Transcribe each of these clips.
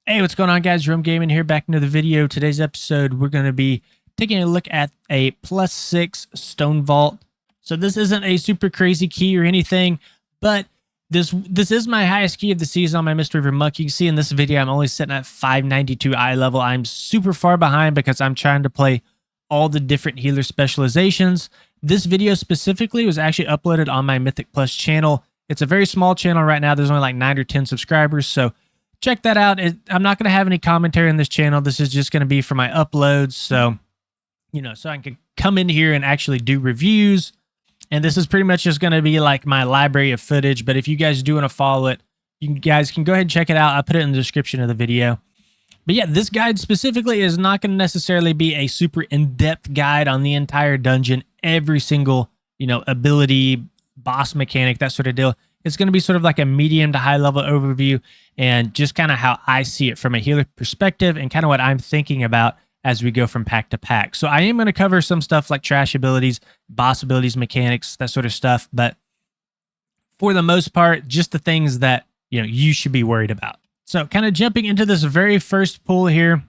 Hey, what's going on, guys? Rome Gaming here, back into the video. Today's episode, we're going to be taking a look at a +6 Stonevault. So this isn't a super crazy key or anything, but this is my highest key of the season on my Mystery River Muck. You can see in this video, I'm only sitting at 592 eye level. I'm super far behind because I'm trying to play all the different healer specializations. This video specifically was actually uploaded on my Mythic Plus channel. It's a very small channel right now. There's only like 9 or 10 subscribers, so check that out. I'm not going to have any commentary on this channel. This is just going to be for my uploads. So, so I can come in here and actually do reviews. And this is pretty much just going to be like my library of footage. But if you guys do want to follow it, you guys can go ahead and check it out. I'll put it in the description of the video. But yeah, this guide specifically is not going to necessarily be a super in-depth guide on the entire dungeon, every single, ability, boss mechanic, that sort of deal. It's going to be sort of like a medium to high level overview and just kind of how I see it from a healer perspective and kind of what I'm thinking about as we go from pack to pack. So I am going to cover some stuff like trash abilities, boss abilities, mechanics, that sort of stuff. But for the most part, just the things that, you should be worried about. So kind of jumping into this very first pull here.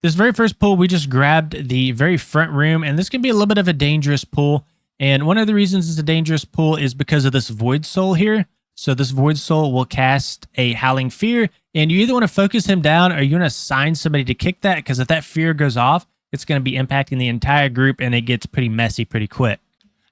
This very first pull, we just grabbed the very front room, and this can be a little bit of a dangerous pull. And one of the reasons it's a dangerous pull is because of this Void Soul here. So this Void Soul will cast a Howling Fear, and you either want to focus him down or you want to assign somebody to kick that, because if that fear goes off, it's going to be impacting the entire group, and it gets pretty messy pretty quick.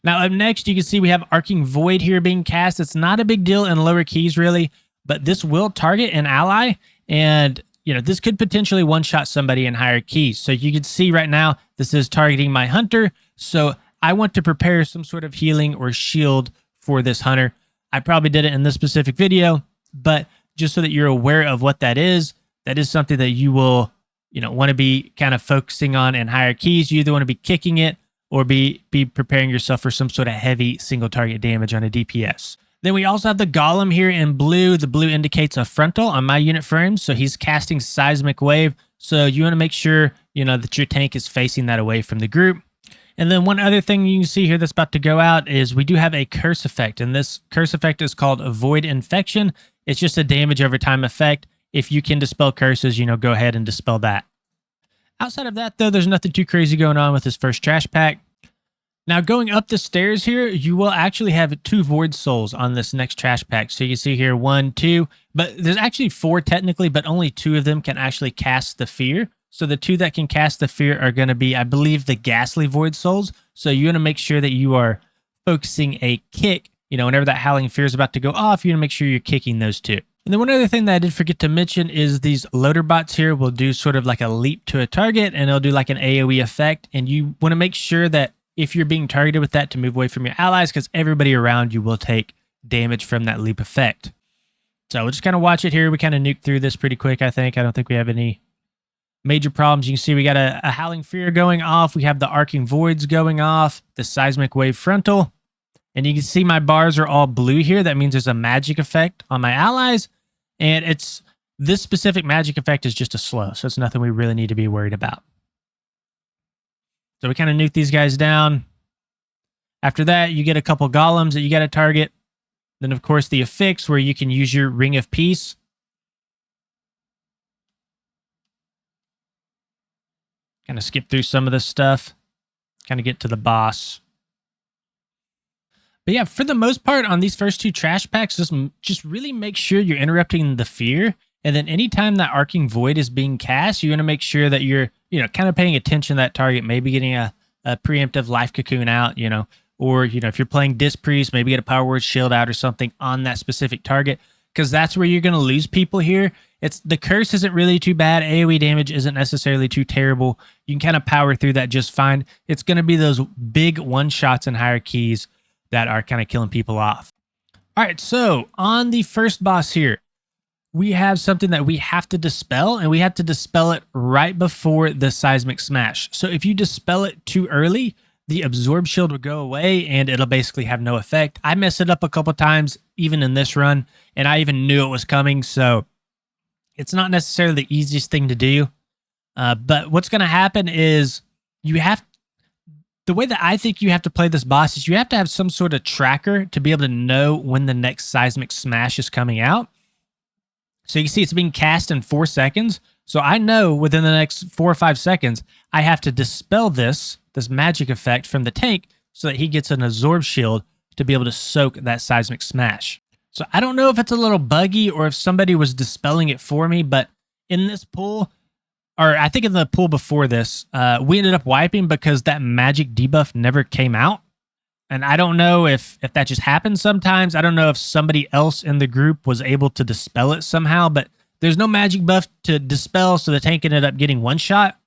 Now up next, you can see we have Arcing Void here being cast. It's not a big deal in lower keys really, but this will target an ally, and this could potentially one-shot somebody in higher keys. So you can see right now, this is targeting my Hunter, so I want to prepare some sort of healing or shield for this Hunter. I probably did it in this specific video, but just so that you're aware of what that is something that you will, want to be kind of focusing on in higher keys. You either want to be kicking it or be preparing yourself for some sort of heavy single target damage on a DPS. Then we also have the Golem here in blue. The blue indicates a frontal on my unit frames, so he's casting Seismic Wave. So you want to make sure, that your tank is facing that away from the group. And then one other thing you can see here that's about to go out is we do have a curse effect, and this curse effect is called Void Infection. It's just a damage over time effect. If you can dispel curses, go ahead and dispel that. Outside of that, though, there's nothing too crazy going on with this first trash pack. Now, going up the stairs here, you will actually have 2 Void Souls on this next trash pack. So you can see here 1, 2, but there's actually 4 technically, but only 2 of them can actually cast the Fear. So the 2 that can cast the Fear are going to be, I believe, the Ghastly Void Souls. So you want to make sure that you are focusing a kick. Whenever that Howling Fear is about to go off, you want to make sure you're kicking those 2. And then one other thing that I did forget to mention is these loader bots here will do sort of like a leap to a target, and they'll do like an AoE effect. And you want to make sure that if you're being targeted with that, to move away from your allies, because everybody around you will take damage from that leap effect. So we'll just kind of watch it here. We kind of nuked through this pretty quick, I think. I don't think we have any major problems. You can see we got a Howling Fear going off. We have the Arcing Voids going off, the Seismic Wave frontal. And you can see my bars are all blue here. That means there's a magic effect on my allies. And this specific magic effect is just a slow. So it's nothing we really need to be worried about. So we kind of nuke these guys down. After that, you get a couple golems that you got to target. Then, of course, the affix where you can use your Ring of Peace. Kind of skip through some of this stuff. Kind of get to the boss. But yeah, for the most part on these first 2 trash packs, just really make sure you're interrupting the fear. And then anytime that Arcing Void is being cast, you want to make sure that you're, kind of paying attention to that target, maybe getting a preemptive Life Cocoon out, or, if you're playing Disc Priest, maybe get a Power Word Shield out or something on that specific target, because that's where you're going to lose people here. The curse isn't really too bad. AoE damage isn't necessarily too terrible. You can kind of power through that just fine. It's going to be those big one-shots in higher keys that are kind of killing people off. All right, so on the first boss here, we have something that we have to dispel, and we have to dispel it right before the Seismic Smash. So if you dispel it too early, the Absorb Shield will go away, and it'll basically have no effect. I messed it up a couple times, even in this run, and I even knew it was coming, so it's not necessarily the easiest thing to do. But what's going to happen is the way that I think you have to play this boss is you have to have some sort of tracker to be able to know when the next Seismic Smash is coming out. So you can see it's being cast in 4 seconds. So I know within the next 4 or 5 seconds, I have to dispel this magic effect from the tank so that he gets an absorb shield to be able to soak that seismic smash. So I don't know if it's a little buggy or if somebody was dispelling it for me, but in this pool, or I think in the pool before this, we ended up wiping because that magic debuff never came out. And I don't know if that just happens sometimes. I don't know if somebody else in the group was able to dispel it somehow, but there's no magic buff to dispel, so the tank ended up getting one shot.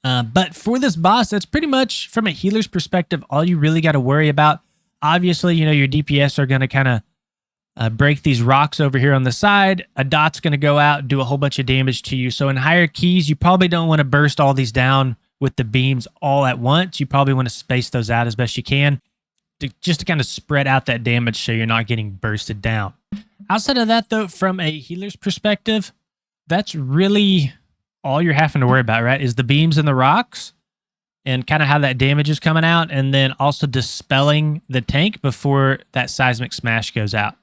But for this boss, that's pretty much, from a healer's perspective, all you really got to worry about. Obviously, you know, your DPS are going to kind of break these rocks over here on the side. A dot's going to go out, do a whole bunch of damage to you. So in higher keys, you probably don't want to burst all these down with the beams all at once. You probably want to space those out as best you can, just to kind of spread out that damage so you're not getting bursted down. Outside of that, though, from a healer's perspective, that's really all you're having to worry about, right? Is the beams and the rocks and kind of how that damage is coming out, and then also dispelling the tank before that seismic smash goes out.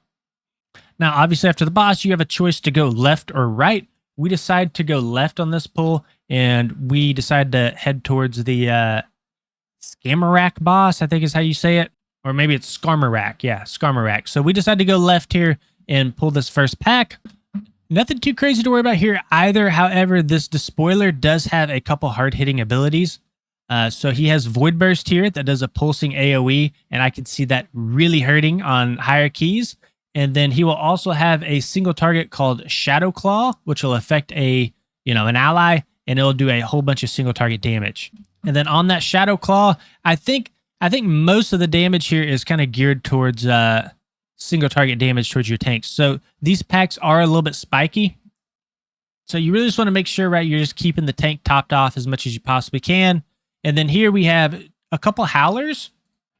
Now, obviously, after the boss, you have a choice to go left or right. We decide to go left on this pull, and we decide to head towards the Skarmorak boss, I think is how you say it. Or maybe it's Skarmorak. Yeah, Skarmorak. So we decide to go left here and pull this first pack. Nothing too crazy to worry about here either. However, this Despoiler does have a couple hard-hitting abilities. So he has Void Burst here that does a pulsing AoE, and I can see that really hurting on higher keys. And then he will also have a single target called Shadow Claw, which will affect an ally, and it'll do a whole bunch of single target damage. And then on that Shadow Claw, I think most of the damage here is kind of geared towards single target damage towards your tanks. So these packs are a little bit spiky. So you really just want to make sure, right, you're just keeping the tank topped off as much as you possibly can. And then here we have a couple Howlers.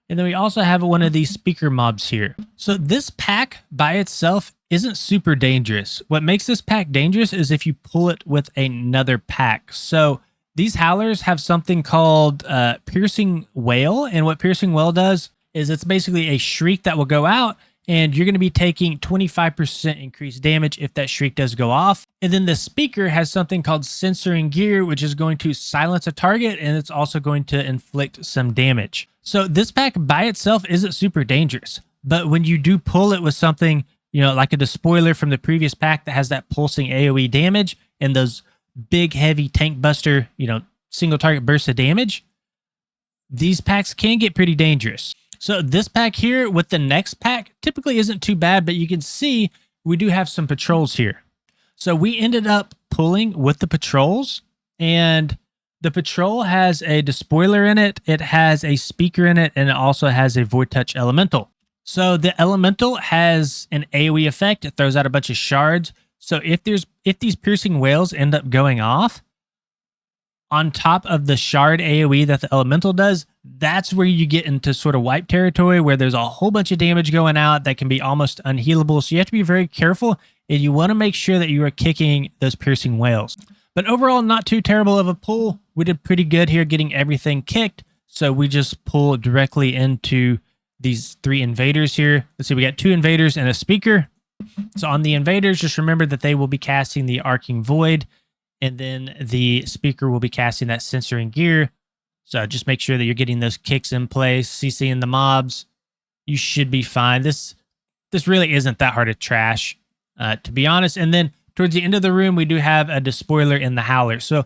And then we also have one of these speaker mobs here. So this pack by itself isn't super dangerous. What makes this pack dangerous is if you pull it with another pack. So these Howlers have something called Piercing Wail. And what Piercing Wail does is it's basically a shriek that will go out, and you're going to be taking 25% increased damage if that shriek does go off. And then the speaker has something called Censoring Gear, which is going to silence a target, and it's also going to inflict some damage. So this pack by itself isn't super dangerous, but when you do pull it with something, like a Despoiler from the previous pack that has that pulsing AoE damage and those big, heavy tank buster, single target bursts of damage, these packs can get pretty dangerous. So this pack here with the next pack typically isn't too bad, but you can see we do have some patrols here. So we ended up pulling with the patrols, and the patrol has a Despoiler in it, it has a speaker in it, and it also has a Void Touch Elemental. So the Elemental has an AoE effect. It throws out a bunch of shards. So if these Piercing Wails end up going off, on top of the shard AoE that the Elemental does, that's where you get into sort of wipe territory where there's a whole bunch of damage going out that can be almost unhealable. So you have to be very careful, and you want to make sure that you are kicking those Piercing Wails. But overall, not too terrible of a pull. We did pretty good here getting everything kicked. So we just pull directly into these 3 invaders here. Let's see, we got 2 invaders and a speaker. So on the invaders, just remember that they will be casting the Arcing Void, and then the speaker will be casting that Censoring Gear. So just make sure that you're getting those kicks in place, CCing the mobs. You should be fine. This really isn't that hard to trash, to be honest. And then towards the end of the room, we do have a Despoiler in the Howler. So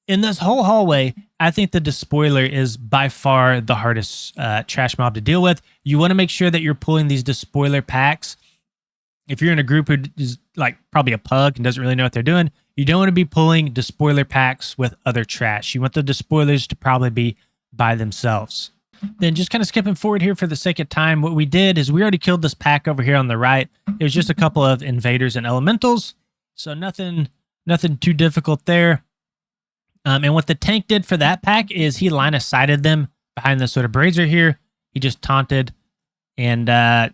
in this whole hallway, I think the Despoiler is by far the hardest trash mob to deal with. You want to make sure that you're pulling these Despoiler packs. If you're in a group who is like probably a pug and doesn't really know what they're doing, you don't want to be pulling Despoiler packs with other trash. You want the Despoilers to probably be by themselves. Then just kind of skipping forward here for the sake of time, what we did is we already killed this pack over here on the right. It was just a couple of invaders and elementals, so nothing too difficult there. And what the tank did for that pack is he line of sighted them behind this sort of brazier here. He just taunted, and that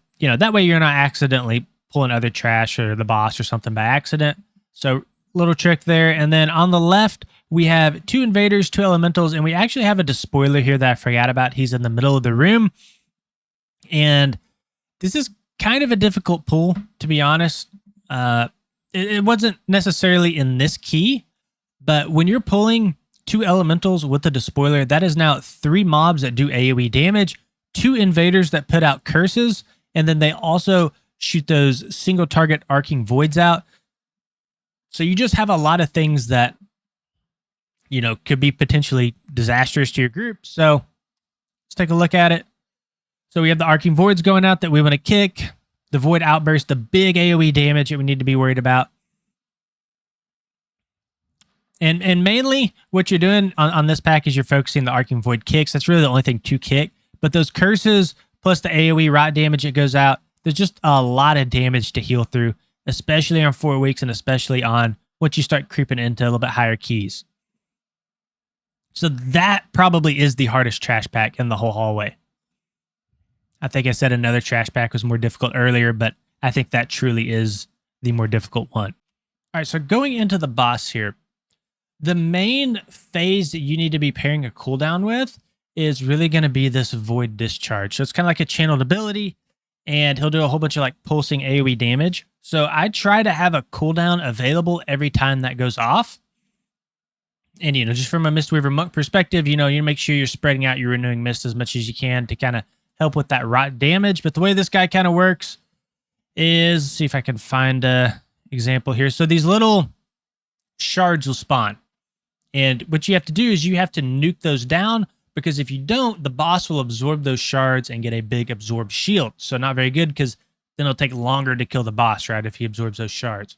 way you're not accidentally pulling other trash or the boss or something by accident. So little trick there. And then on the left, we have 2 invaders, 2 elementals, and we actually have a Despoiler here that I forgot about. He's in the middle of the room. And this is kind of a difficult pull, to be honest. it wasn't necessarily in this key, but when you're pulling 2 elementals with the despoiler, that is now 3 mobs that do AoE damage, 2 invaders that put out curses, and then they also shoot those single target arcing voids out. So you just have a lot of things that, you know, could be potentially disastrous to your group. So let's take a look at it. So we have the arcing voids going out that we want to kick. The void outburst, the big AoE damage that we need to be worried about. And mainly what you're doing on this pack is you're focusing the arcing void kicks. That's really the only thing to kick. But those curses plus the AoE rot damage that goes out, there's just a lot of damage to heal through, especially on 4 weeks and especially on once you start creeping into a little bit higher keys. So that probably is the hardest trash pack in the whole hallway. I think I said another trash pack was more difficult earlier, but I think that truly is the more difficult one. All right, so going into the boss here, the main phase that you need to be pairing a cooldown with is really going to be this Void Discharge. So it's kind of like a channeled ability, and he'll do a whole bunch of like pulsing AoE damage. So I try to have a cooldown available every time that goes off. And, you know, just from a Mistweaver Monk perspective, you know, you make sure you're spreading out your Renewing Mist as much as you can to kind of help with that rot damage. But the way this guy kind of works is, see if I can find a example here. So these little shards will spawn. And what you have to do is you have to nuke those down, because if you don't, the boss will absorb those shards and get a big absorbed shield. So not very good, because then it'll take longer to kill the boss, right, if he absorbs those shards.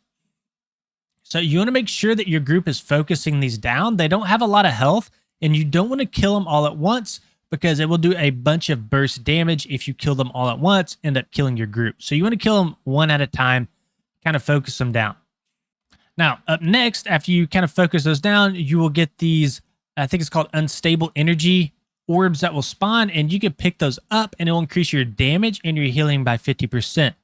So you want to make sure that your group is focusing these down. They don't have a lot of health, and you don't want to kill them all at once, because it will do a bunch of burst damage if you kill them all at once, end up killing your group. So you want to kill them one at a time, kind of focus them down. Now, up next, after you kind of focus those down, you will get these, I think it's called unstable energy orbs that will spawn, and you can pick those up, and it will increase your damage and your healing by 50%.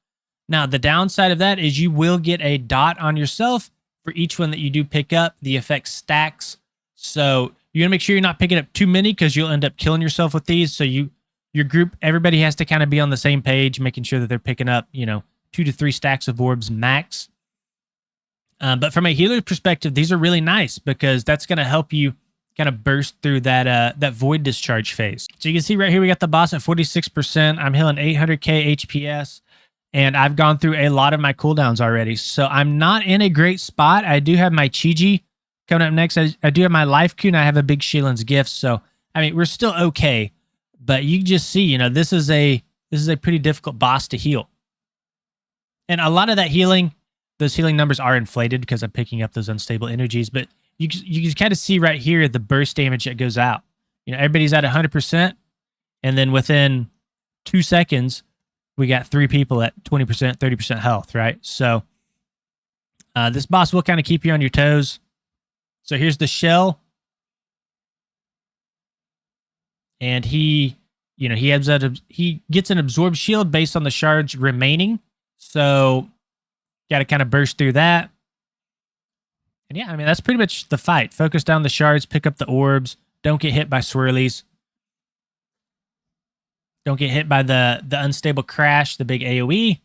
Now, the downside of that is you will get a dot on yourself for each one that you do pick up. The effect stacks. So you want to make sure you're not picking up too many, because you'll end up killing yourself with these. So your group, everybody has to kind of be on the same page, making sure that they're picking up, you know, 2 to 3 stacks of orbs max. But from a healer's perspective, these are really nice, because that's going to help you kind of burst through that void discharge phase. So you can see right here, we got the boss at 46%. I'm healing 800k HPS, and I've gone through a lot of my cooldowns already. So I'm not in a great spot. I do have my Chi-Ji coming up next. I do have my Life Coup, and I have a big Sheelan's Gift. So, I mean, we're still okay. But you just see, you know, this is a pretty difficult boss to heal. And a lot of that healing, those healing numbers are inflated because I'm picking up those unstable energies, but you can kind of see right here the burst damage that goes out. You know, everybody's at 100%, and then within 2 seconds, we got 3 people at 20%, 30% health, right? So this boss will kind of keep you on your toes. So here's the shell, and he gets an absorbed shield based on the shards remaining. So got to kind of burst through that. And yeah, I mean, that's pretty much the fight. Focus down the shards, pick up the orbs. Don't get hit by swirlies. Don't get hit by the unstable crash, the big AoE.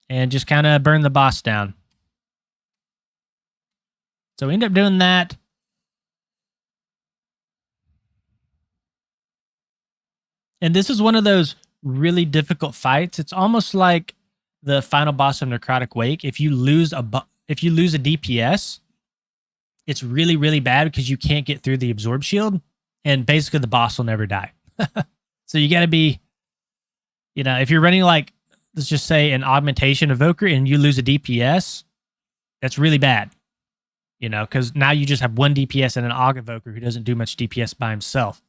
And just kind of burn the boss down. So we end up doing that. And this is one of those really difficult fights. It's almost like the final boss of Necrotic Wake. If you lose a DPS, it's really, really bad, because you can't get through the absorb shield, and basically the boss will never die. So you got to be, you know, if you're running like, let's just say an augmentation evoker and you lose a DPS, that's really bad. You know, because now you just have 1 DPS and an aug evoker who doesn't do much DPS by himself.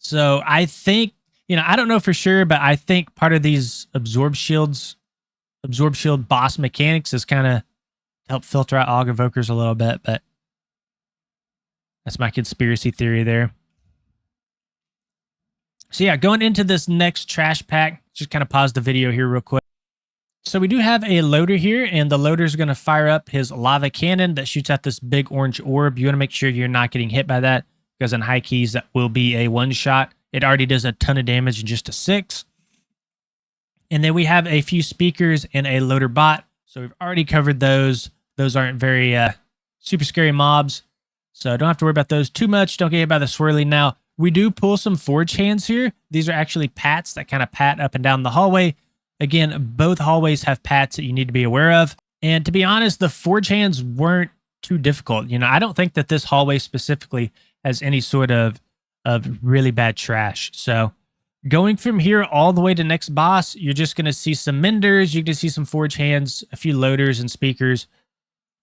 So I think, you know, I don't know for sure, but I think part of these absorb shield boss mechanics is kind of help filter out aug evokers a little bit, but that's my conspiracy theory there. So yeah, going into this next trash pack, just kind of pause the video here real quick. So we do have a loader here, and the loader is going to fire up his lava cannon that shoots out this big orange orb. You want to make sure you're not getting hit by that, because in high keys, that will be a one-shot. It already does a ton of damage in just a 6. And then we have a few speakers and a loader bot. So we've already covered those. Those aren't very super scary mobs. So don't have to worry about those too much. Don't get hit by the swirly. Now, we do pull some forge hands here. These are actually pats that kind of pat up and down the hallway. Again, both hallways have pats that you need to be aware of. And to be honest, the forge hands weren't too difficult. You know, I don't think that this hallway specifically has any sort of really bad trash. So going from here all the way to next boss, you're just going to see some menders. You're going to see some forge hands, a few loaders and speakers,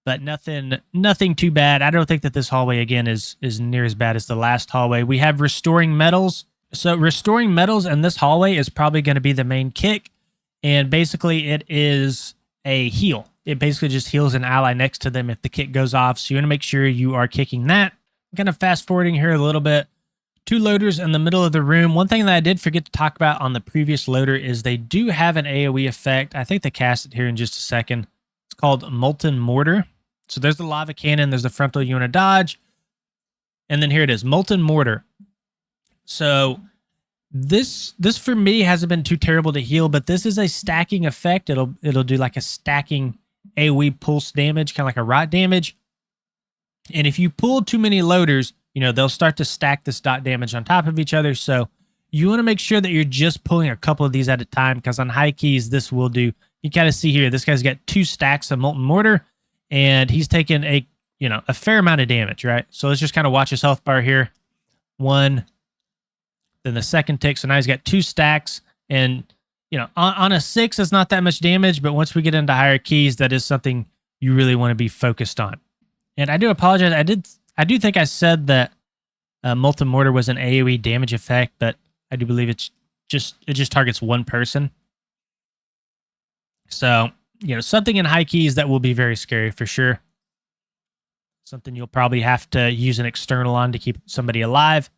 but nothing too bad. I don't think that this hallway, again, is near as bad as the last hallway. We have restoring metals. So restoring metals in this hallway is probably going to be the main kick. And basically it is a heal. It basically just heals an ally next to them if the kick goes off. So you want to make sure you are kicking that. I'm kind of fast forwarding here a little bit. 2 loaders in the middle of the room. One thing that I did forget to talk about on the previous loader is they do have an AoE effect. I think they cast it here in just a second. It's called Molten Mortar. So there's the lava cannon. There's the frontal you want to dodge. And then here it is, Molten Mortar. So this for me hasn't been too terrible to heal, but this is a stacking effect. It'll do like a stacking AoE pulse damage, kind of like a rot damage. And if you pull too many loaders, you know, they'll start to stack this dot damage on top of each other. So you want to make sure that you're just pulling a couple of these at a time, because on high keys, this will do. You kind of see here, this guy's got 2 stacks of Molten Mortar, and he's taking a fair amount of damage, right? So let's just kind of watch his health bar here. 1, then the second tick. So now he's got 2 stacks, and you know, on a 6, it's not that much damage, but once we get into higher keys, that is something you really want to be focused on. And I do apologize. I do think I said that Molten Mortar was an AoE damage effect, but I do believe it just targets one person. So, you know, something in high keys that will be very scary for sure. Something you'll probably have to use an external on to keep somebody alive.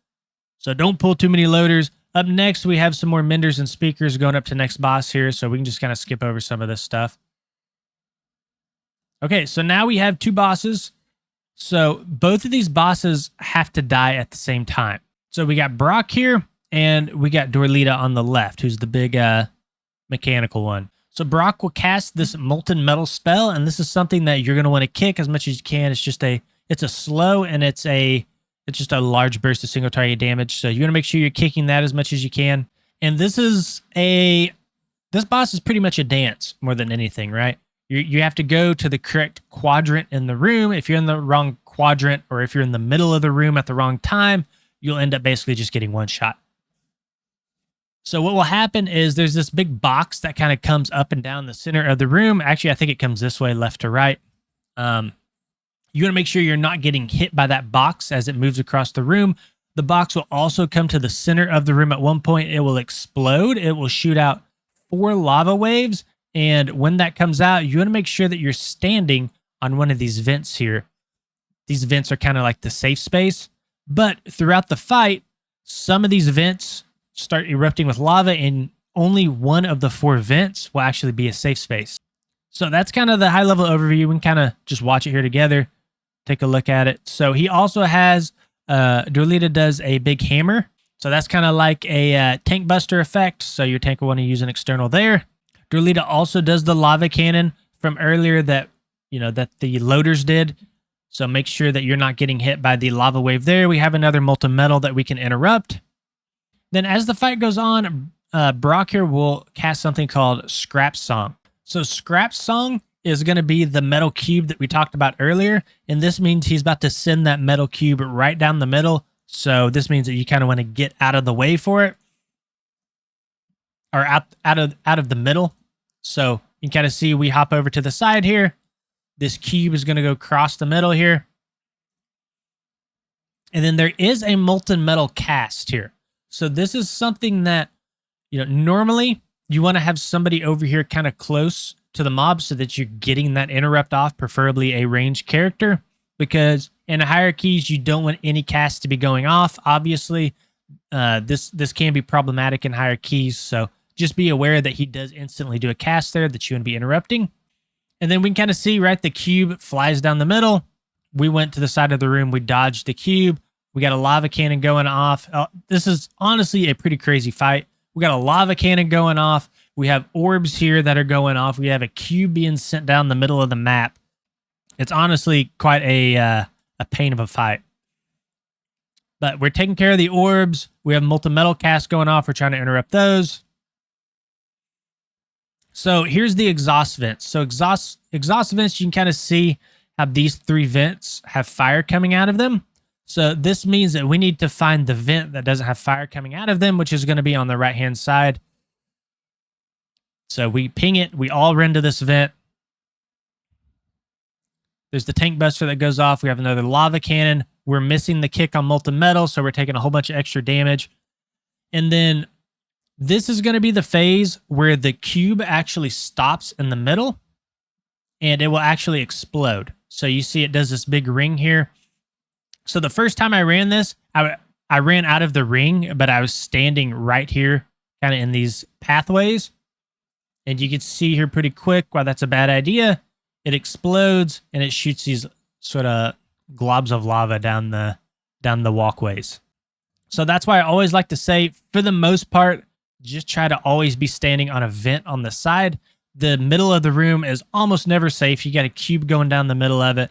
So don't pull too many loaders. Up next, we have some more menders and speakers going up to next boss here, so we can just kind of skip over some of this stuff. Okay, so now we have 2 bosses. So both of these bosses have to die at the same time. So we got Brock here, and we got Dorlita on the left, who's the big mechanical one. So Brock will cast this Molten Metal spell, and this is something that you're going to want to kick as much as you can. It's a slow, and it's just a large burst of single target damage. So you want to make sure you're kicking that as much as you can. And this boss is pretty much a dance more than anything, right? You have to go to the correct quadrant in the room. If you're in the wrong quadrant, or if you're in the middle of the room at the wrong time, you'll end up basically just getting one shot. So what will happen is there's this big box that kind of comes up and down the center of the room. Actually, I think it comes this way, left to right. You want to make sure you're not getting hit by that box as it moves across the room. The box will also come to the center of the room at one point. It will explode. It will shoot out 4 lava waves. And when that comes out, you want to make sure that you're standing on one of these vents here. These vents are kind of like the safe space. But throughout the fight, some of these vents start erupting with lava, and only one of the 4 vents will actually be a safe space. So that's kind of the high-level overview. We can kind of just watch it here together. Take a look at it. So he also has, Dorlita does a big hammer. So that's kind of like a tank buster effect. So your tank will want to use an external there. Dorlita also does the lava cannon from earlier that the loaders did. So make sure that you're not getting hit by the lava wave there. We have another molten metal that we can interrupt. Then as the fight goes on, Brock here will cast something called Scrap Song. So Scrap Song is going to be the metal cube that we talked about earlier. And this means he's about to send that metal cube right down the middle. So this means that you kind of want to get out of the way for it. Or out of the middle. So you can kind of see we hop over to the side here. This cube is going to go across the middle here. And then there is a molten metal cast here. So this is something that, normally you want to have somebody over here kind of close to the mob so that you're getting that interrupt off, preferably a ranged character, because in higher keys, you don't want any cast to be going off. Obviously, this can be problematic in higher keys. So just be aware that he does instantly do a cast there that you want to be interrupting. And then we can kind of see, right, the cube flies down the middle. We went to the side of the room. We dodged the cube. We got a lava cannon going off. This is honestly a pretty crazy fight. We got a lava cannon going off. We have orbs here that are going off. We have a cube being sent down the middle of the map. It's honestly quite a pain of a fight. But we're taking care of the orbs. We have multi-metal casts going off. We're trying to interrupt those. So here's the exhaust vents. So exhaust vents, you can kind of see how these 3 vents have fire coming out of them. So this means that we need to find the vent that doesn't have fire coming out of them, which is going to be on the right-hand side. So we ping it. We all run to this vent. There's the tank buster that goes off. We have another lava cannon. We're missing the kick on molten metal, so we're taking a whole bunch of extra damage. And then this is going to be the phase where the cube actually stops in the middle, and it will actually explode. So you see it does this big ring here. So the first time I ran this, I ran out of the ring, but I was standing right here, kind of in these pathways. And you can see here pretty quick why that's a bad idea. It explodes, and it shoots these sort of globs of lava down the walkways. So that's why I always like to say, for the most part, just try to always be standing on a vent on the side. The middle of the room is almost never safe. You got a cube going down the middle of it.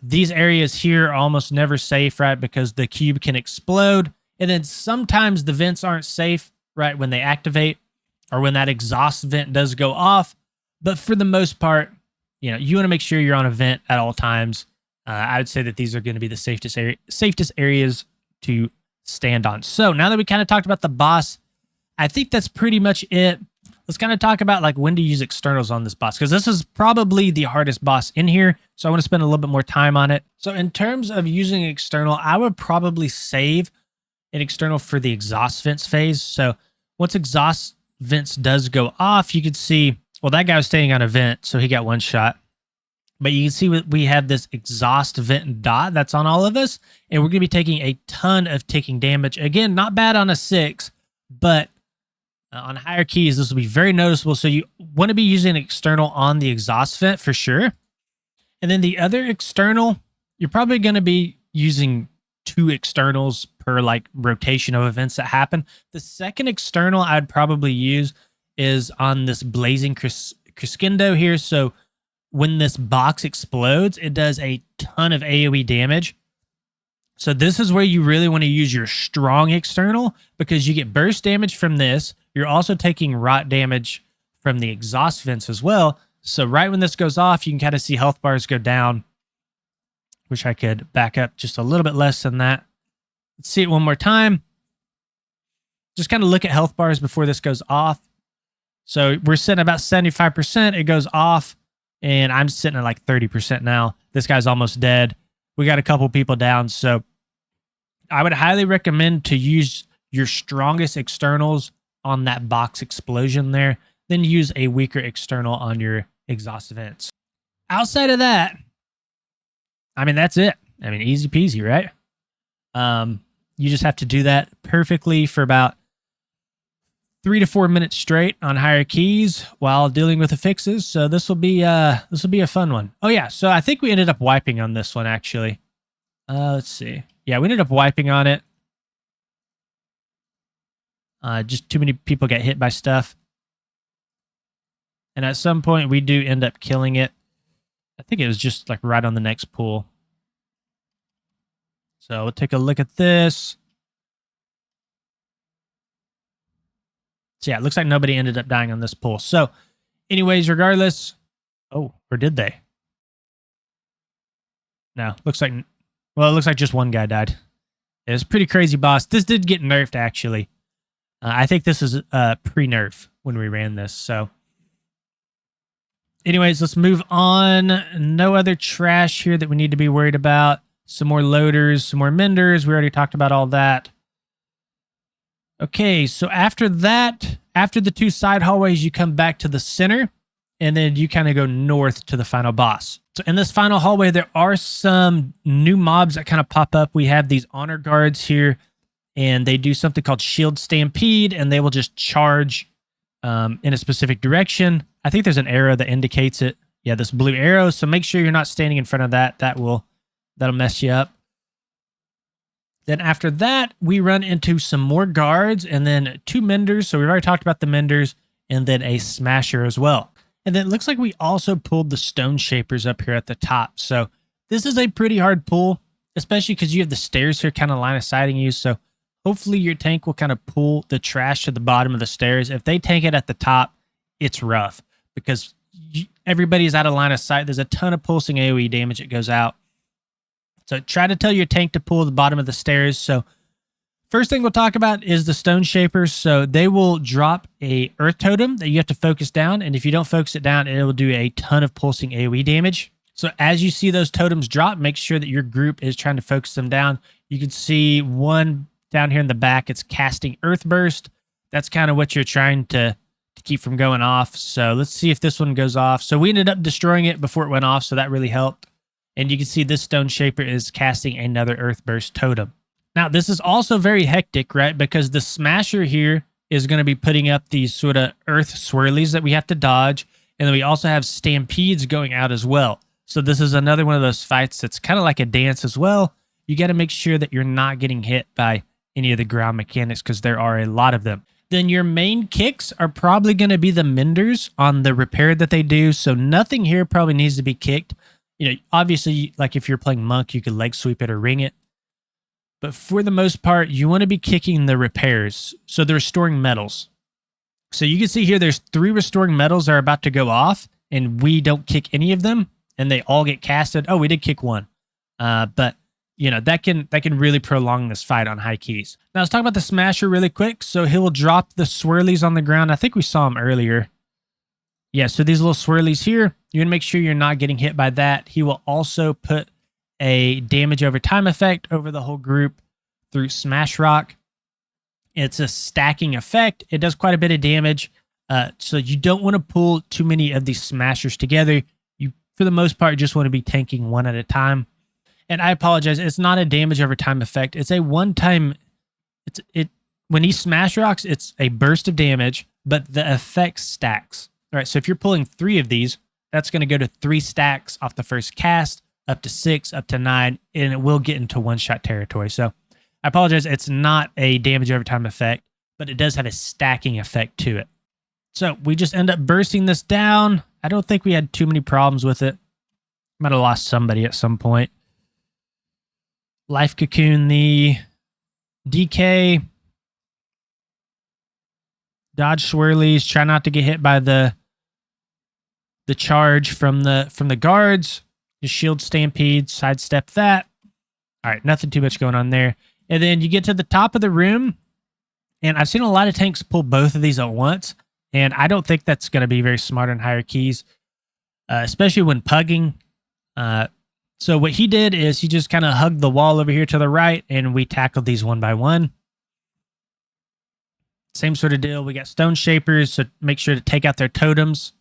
These areas here are almost never safe, right? Because the cube can explode. And then sometimes the vents aren't safe, right? When they activate or when that exhaust vent does go off. But for the most part, you know, you want to make sure you're on a vent at all times. I would say that these are going to be the safest areas to stand on. So now that we kind of talked about the boss, I think that's pretty much it. Let's kind of talk about like when to use externals on this boss, because this is probably the hardest boss in here. So I want to spend a little bit more time on it. So in terms of using external, I would probably save an external for the exhaust vents phase. So once exhaust vents does go off, you can see, well, that guy was staying on a vent, so he got 1 shot. But you can see we have this exhaust vent dot that's on all of us, and we're going to be taking a ton of ticking damage. Again, not bad on a 6, but on higher keys, this will be very noticeable. So you want to be using an external on the exhaust vent for sure. And then the other external, you're probably going to be using 2 externals per like rotation of events that happen. The second external I'd probably use is on this blazing crescendo here. So when this box explodes, it does a ton of AoE damage. So this is where you really want to use your strong external, because you get burst damage from this. You're also taking rot damage from the exhaust vents as well. So right when this goes off, you can kind of see health bars go down. Wish I could back up just a little bit less than that. Let's see it one more time. Just kind of look at health bars before this goes off. So we're sitting about 75%. It goes off, and I'm sitting at like 30% now. This guy's almost dead. We got a couple people down. So I would highly recommend to use your strongest externals on that box explosion there, then use a weaker external on your exhaust vents. Outside of that, I mean, that's it. I mean, easy peasy, right? You just have to do that perfectly for about 3 to 4 minutes straight on higher keys while dealing with the fixes. So this will be a fun one. Oh yeah, so I think we ended up wiping on this one actually. Let's see. Yeah, we ended up wiping on it. Just too many people get hit by stuff. And at some point we do end up killing it. I think it was just like right on the next pool. So we'll take a look at this. So yeah, it looks like nobody ended up dying on this pool. So anyways, regardless. Oh, or did they? No, looks like, well, it looks like just one guy died. It was a pretty crazy boss. This did get nerfed actually. I think this is pre-nerf when we ran this. So anyways, let's move on. No other trash here that we need to be worried about. Some more loaders, some more menders. We already talked about all that. Okay, so after that, after the 2 side hallways, you come back to the center, and then you kind of go north to the final boss. So in this final hallway, there are some new mobs that kind of pop up. We have these honor guards here, and they do something called Shield Stampede, and they will just charge in a specific direction. I think there's an arrow that indicates it. Yeah, this blue arrow. So make sure you're not standing in front of that. That'll mess you up. Then after that, we run into some more guards and then 2 menders. So we've already talked about the menders. and then a smasher as well. And then it looks like we also pulled the stone shapers up here at the top. So this is a pretty hard pull, especially because you have the stairs here kind of line of sighting you. So hopefully your tank will kind of pull the trash to the bottom of the stairs. If they tank it at the top, it's rough because everybody's out of line of sight. There's a ton of pulsing AoE damage that goes out. So try to tell your tank to pull the bottom of the stairs. So first thing we'll talk about is the stone shapers. So they will drop a earth totem that you have to focus down. And if you don't focus it down, it will do a ton of pulsing AoE damage. So as you see those totems drop, make sure that your group is trying to focus them down. You can see one down here in the back. It's casting earth burst. That's kind of what you're trying to keep from going off. So let's see if this one goes off. So we ended up destroying it before it went off. So that really helped. And you can see this stone shaper is casting another earth burst totem. Now, this is also very hectic, right? Because the smasher here is going to be putting up these sort of earth swirlies that we have to dodge. And then we also have stampedes going out as well. So this is another one of those fights that's kind of like a dance as well. You got to make sure that you're not getting hit by any of the ground mechanics because there are a lot of them. Then your main kicks are probably going to be the menders on the repair that they do. So nothing here probably needs to be kicked. You know, obviously, like if you're playing monk, you could leg sweep it or ring it. But for the most part, you want to be kicking the repairs. So they're restoring metals. So you can see here, there's 3 restoring metals that are about to go off, and we don't kick any of them, and they all get casted. Oh, we did kick one. But, you know, that can really prolong this fight on high keys. Now, let's talk about the smasher really quick. So he will drop the swirlies on the ground. I think we saw him earlier. Yeah, so these little swirlies here, you want to make sure you're not getting hit by that. He will also put a damage over time effect over the whole group through Smash Rock. It's a stacking effect. It does quite a bit of damage. So you don't want to pull too many of these smashers together. You, for the most part, just want to be tanking one at a time. And I apologize, it's not a damage over time effect. It's a one-time. When he Smash Rocks, it's a burst of damage, but the effect stacks. All right, so if you're pulling 3 of these, that's going to go to 3 stacks off the first cast, up to 6, up to 9, and it will get into one-shot territory. So I apologize, it's not a damage over time effect, but it does have a stacking effect to it. So we just end up bursting this down. I don't think we had too many problems with it. Might have lost somebody at some point. Life Cocoon the DK. Dodge swirlies. Try not to get hit by the charge from the guards. Just shield stampede, sidestep that. All right, nothing too much going on there. And then you get to the top of the room, and I've seen a lot of tanks pull both of these at once, and I don't think that's going to be very smart on higher keys, especially when pugging. So what he did is he just kind of hugged the wall over here to the right, and we tackled these one by one. Same sort of deal. We got stone shapers, so make sure to take out their totems.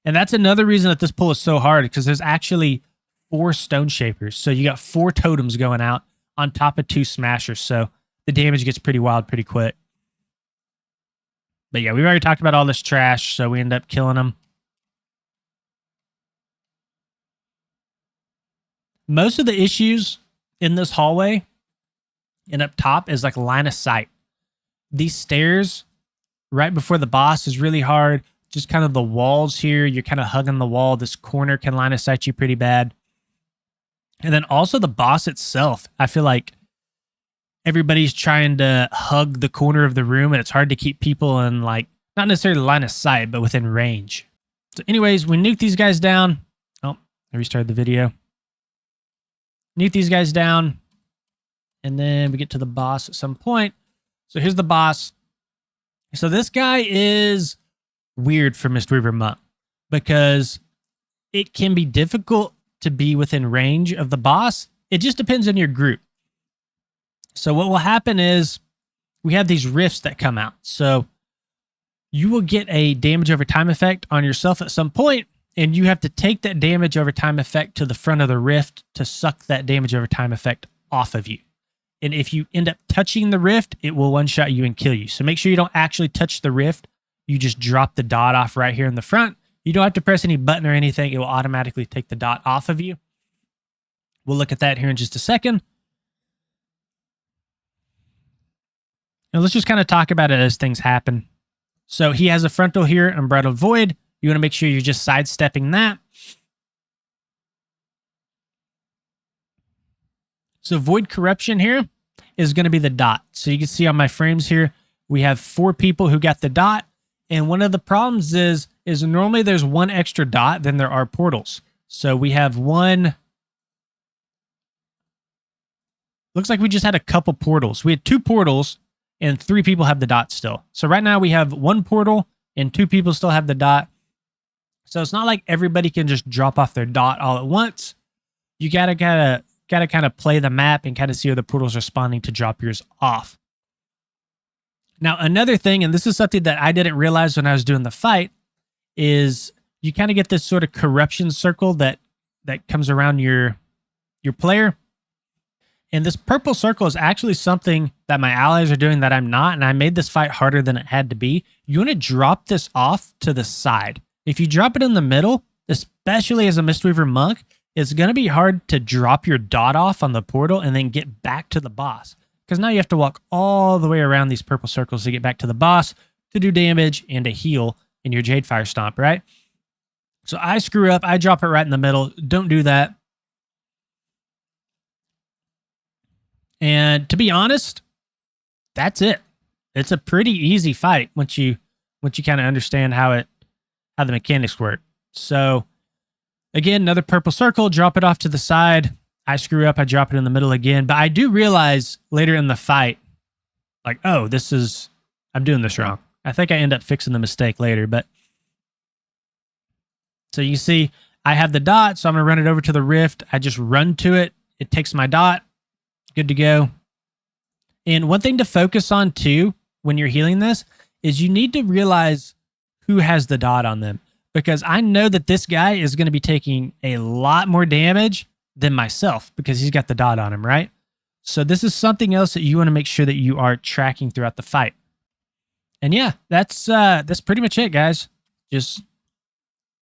And that's another reason that this pull is so hard, because there's actually 4 stone shapers. So you got 4 totems going out on top of 2 smashers. So the damage gets pretty wild pretty quick. But yeah, we've already talked about all this trash, so we end up killing them. Most of the issues in this hallway and up top is like line of sight. These stairs right before the boss is really hard. Just kind of the walls here, you're kind of hugging the wall. This corner can line of sight you pretty bad. And then also the boss itself. I feel like everybody's trying to hug the corner of the room, and it's hard to keep people in, like, not necessarily line of sight, but within range. So anyways, we nuke these guys down. Oh, I restarted the video. Nuke these guys down. And then we get to the boss at some point. So here's the boss. So this guy is weird for Mistweaver Monk because it can be difficult to be within range of the boss. It just depends on your group. So what will happen is we have these rifts that come out. So you will get a damage over time effect on yourself at some point, and you have to take that damage over time effect to the front of the rift to suck that damage over time effect off of you. And if you end up touching the rift, it will one-shot you and kill you. So make sure you don't actually touch the rift. You just drop the dot off right here in the front. You don't have to press any button or anything. It will automatically take the dot off of you. We'll look at that here in just a second. Now let's just kind of talk about it as things happen. So he has a frontal here, Unbridled Void. You want to make sure you're just sidestepping that. So Void Corruption here is going to be the dot. So you can see on my frames here, we have 4 people who got the dot. And one of the problems is normally there's 1 extra dot than there are portals. So we have 1. Looks like we just had a couple portals. We had 2 portals and 3 people have the dot still. So right now we have 1 portal and 2 people still have the dot. So it's not like everybody can just drop off their dot all at once. You gotta kind of play the map and kind of see how the portal's responding to drop yours off. Now, another thing, and this is something that I didn't realize when I was doing the fight, is you kind of get this sort of corruption circle that comes around your player. And this purple circle is actually something that my allies are doing that I'm not, and I made this fight harder than it had to be. You want to drop this off to the side. If you drop it in the middle, especially as a Mistweaver monk, it's going to be hard to drop your dot off on the portal and then get back to the boss. Because now you have to walk all the way around these purple circles to get back to the boss, to do damage, and to heal in your Jade Fire Stomp, right? So I screw up. I drop it right in the middle. Don't do that. And to be honest, that's it. It's a pretty easy fight once you kind of understand how the mechanics work. So again, another purple circle, drop it off to the side. I screw up, I drop it in the middle again. But I do realize later in the fight, like, oh, I'm doing this wrong. I think I end up fixing the mistake later. But so you see, I have the dot, so I'm going to run it over to the rift. I just run to it. It takes my dot. Good to go. And one thing to focus on too, when you're healing this, is you need to realize who has the dot on them. Because I know that this guy is going to be taking a lot more damage than myself because he's got the dot on him, right? So this is something else that you want to make sure that you are tracking throughout the fight. And yeah, that's pretty much it, guys. Just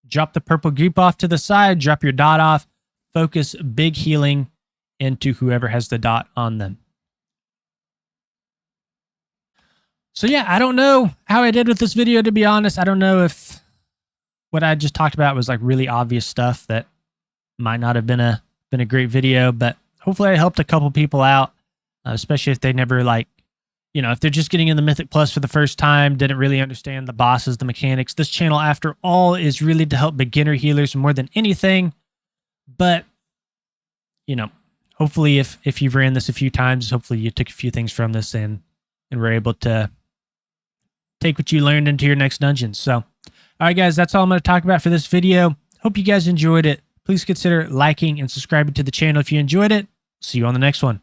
drop the purple goop off to the side, drop your dot off, focus big healing into whoever has the dot on them. So yeah, I don't know how I did with this video, to be honest. I don't know if what I just talked about was like really obvious stuff that might not have been a great video, but hopefully I helped a couple people out, especially if they never if they're just getting in the Mythic Plus for the first time, didn't really understand the bosses, the mechanics. This channel, after all, is really to help beginner healers more than anything. But, hopefully if you've ran this a few times, hopefully you took a few things from this and were able to take what you learned into your next dungeon. So, all right, guys, that's all I'm going to talk about for this video. Hope you guys enjoyed it. Please consider liking and subscribing to the channel if you enjoyed it. See you on the next one.